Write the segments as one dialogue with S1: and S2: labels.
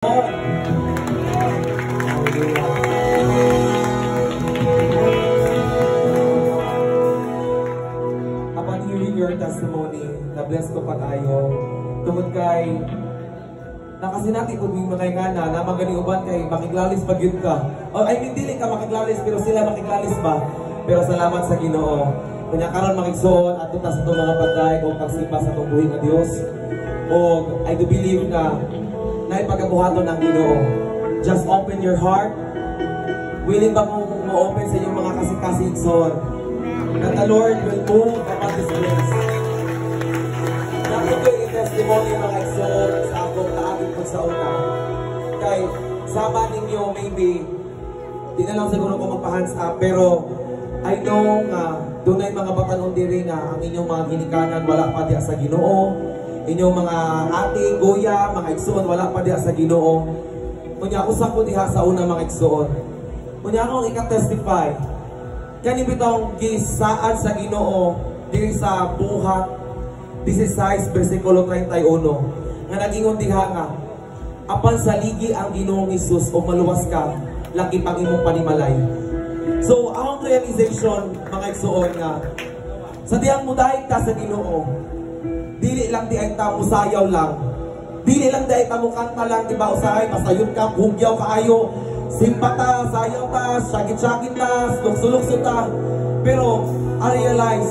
S1: Apan hearing your testimony, na-bless ko pa tayo. Tungod kay nakasinati ko yung mga ingana na maganiuban kay makiglalis pag yun ka. O I mean, dili ka makiglalis pero sila makiglalis ba? Pero salamat sa Ginoo. Kanya karon makigsuon ato ta sa itong mga pagday o pagsimba sa itong buhay na Diyos. O I do believe na naipagabuhaton ng Ginoo. Just open your heart. Willing ba mong ma-open sa inyong mga kasing-kasing that the Lord will move upon this place. Nakito yung testimony mga exhort sa akong kaagin ko sa una. Kay sama ninyo maybe di na lang siguro ko magpa-hands up, pero I know nga doon ay mga batalong diri nga ang inyong mga ginikanan wala pa diya sa Ginoo. Inyong mga ate, goya, mga igsoon, wala pa diya sa Ginoo. Kunya, usap ko diha sa una mga igsoon. Kunya akong ika-testify. Kani bitong gisaan sa Ginoo diri sa Buhat 16 versikulo 31 nga nagingon diha nga apan sa ligi ang Ginoong Hesus o maluwas ka laki pang imong panimalay. So ang realization mga igsoon nga sa diyang muday ta sa Ginoo, dili lang di ay ta musayaw lang, dili lang di ay ta mukanta lang, diba usahay pasayod ka, bugyaw kaayo, simpata, sayaw ta, syagit-syagit ta, sulok-sulok ta. Pero I realize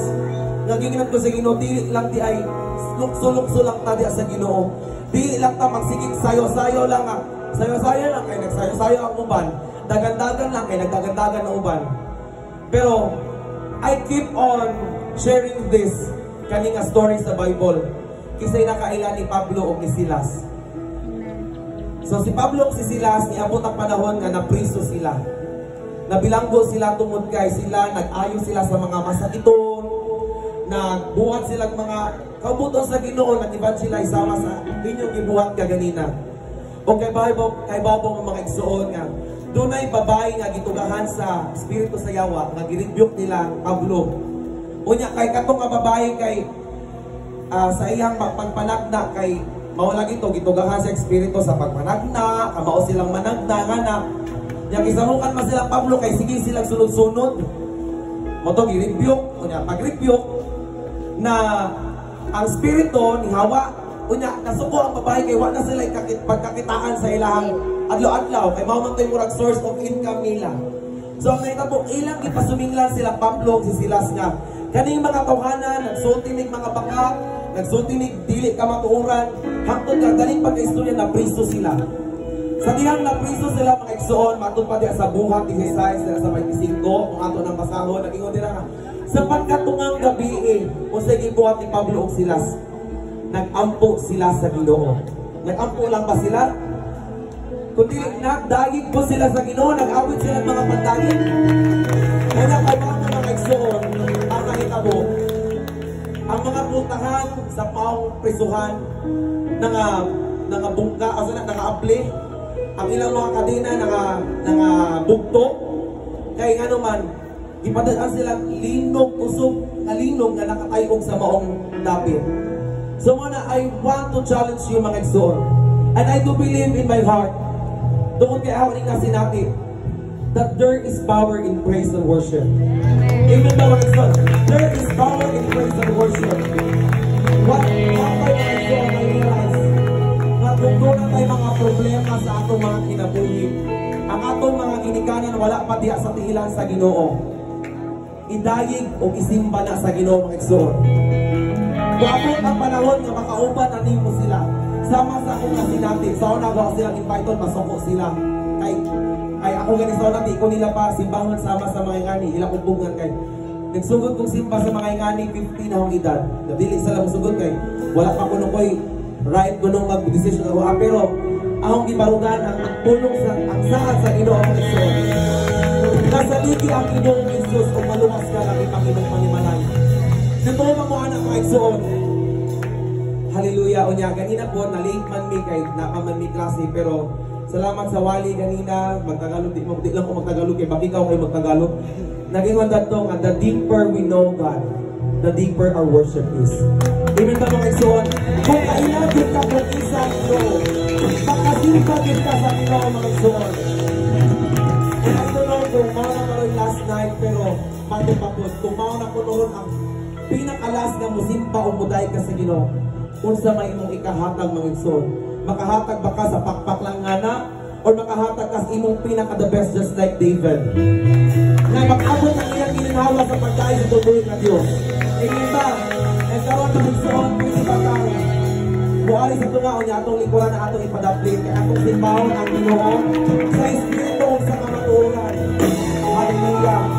S1: naginginat ko sa Ginoo, dili lang di ay sulok-sulok ta diya sa Ginoo, dili lang ta magsigig sayo-sayo lang nga, sayo-sayo lang kay nagsayo-sayo ang uban, dagan-dagan lang kay nagdagan-dagan ang uban. Pero I keep on sharing this kaninga story sa Bible kisay nakaila ni Pablo o ni Silas. So si Pablo o si Silas niabot ang panahon nga napriso sila, nabilanggo sila tungod kay sila nag-ayo sila sa mga masakiton, nagbuhat silang mga kabuton sa Ginoo, nag-evangelize sama sa inyong gibuhat kaganina. O kay Bible mga igsuon nga dunay babae nga gitugahan sa espiritu sa yawa nga girebuke nila Pablo. Unya kay katong nga babae kay sa iyang pagpanagna kay mao lagi to gitugahan sa espiritu sa pagpanagna, kamao silang managna ngana. Nya gisahukan man sila Pablo kay sige silang sunod-sunod. Mo to gi-rebuke, unya pag-rebuke na ang espiritu ni Hawa, unya nasuko ang babae kay wa na sila pagkakitaan sa ilang adlaw-adlaw kay mao man toy murag source of income nila. So ang nahitabo ilang gipasuminglan sila Pablo si Silas nga kaning mga tawhanan nagsultinig mga baka, nagsultinig dili ka matuoran, hangtod nga galing pagka-istorya na priso sila. Sa dihang na priso sila mga igsoon, matod pa diya sa Buhat 16 sila sa 25 kung ato nang basahon, nag-ingon nila nga sa pagkatungang gabi o sa gibuhat ni Pablo o Silas, nag-ampo sila sa Ginoo. Nag-ampo lang ba sila? Kundi nagdagig po sila sa Ginoo, nag-awit sila mga pandagig. Kaya kayo mga igsoon, ang nahitabo, ang mga pultahan sa paong prisuhan bungka, asa na nanga-apli, ang ilang mga kadena bugto, kaya nga naman ipadaan silang linog, usog na linog na nakatayog sa maong dapit. So mana, I want to challenge you mga igsoon, and I do believe in my heart, doon kay ako nga sinabi that there is power in praise and worship. Amen ba mga igsoon? There is power in praise and worship. What tayo mga igsoon ay realize na kung doon na tayo mga problema sa atong mga kinabuhi, ang atong mga ginikanan wala pa diya sa tihilan sa Ginoo, idayig o isimba na sa Ginoo mga igsoon. Wapot ang panahon nga makauban na nimo sila sama sa akong nasinati. Sa una ko silang invite, masoko sila kay ako gani sa una ko nila pa simbahon sama sa mga ingani ilang upungan kay nagsugod kong simba sa mga ingani 50 na akong edad, nabili sila masugod kay wala pa kuno koy right kuno mag-decision ako, pero akong gibarugan ang pulong sa ang saad sa Ginoo ang igsoon. Nasa ligi ang Ginoong Hesus kung maluwas ka lang ipangimong panimalay. Dito mo anak mga igsoon. Hallelujah. Unya ganina po na late man mi kay napaman mi klase, pero salamat sa wali ganina magtagalog di lang ko magtagalog kay bakikaw kay magtagalog. Nagingon dadto nga the deeper we know God, the deeper our worship is. Amen ba mga igsoon? Kung kailan ka kung isang Makasimba din ka sa Ginoo mga igsoon. And I don't know kung mao na karon last night, pero patupapos, kung mao na ko noon ang pinakalas nga musimba o muday ka sa Ginoo, unsa may imong ikahatag mga igsoon. Makahatag ba ka sa pakpak lang nga na, or makahatag ka sa imong pinaka the best just like David, na mag-abot ang iyang gininhawa sa pagkain sa tutuloy na Diyos. Amen ba? And karon mga igsoon, pagsibatang buhari sa tungaon niya atong likuran na atong ipadaplit kaya atong simbahon ang Ginoo sa Espiritu sa kamatuoran. Hallelujah.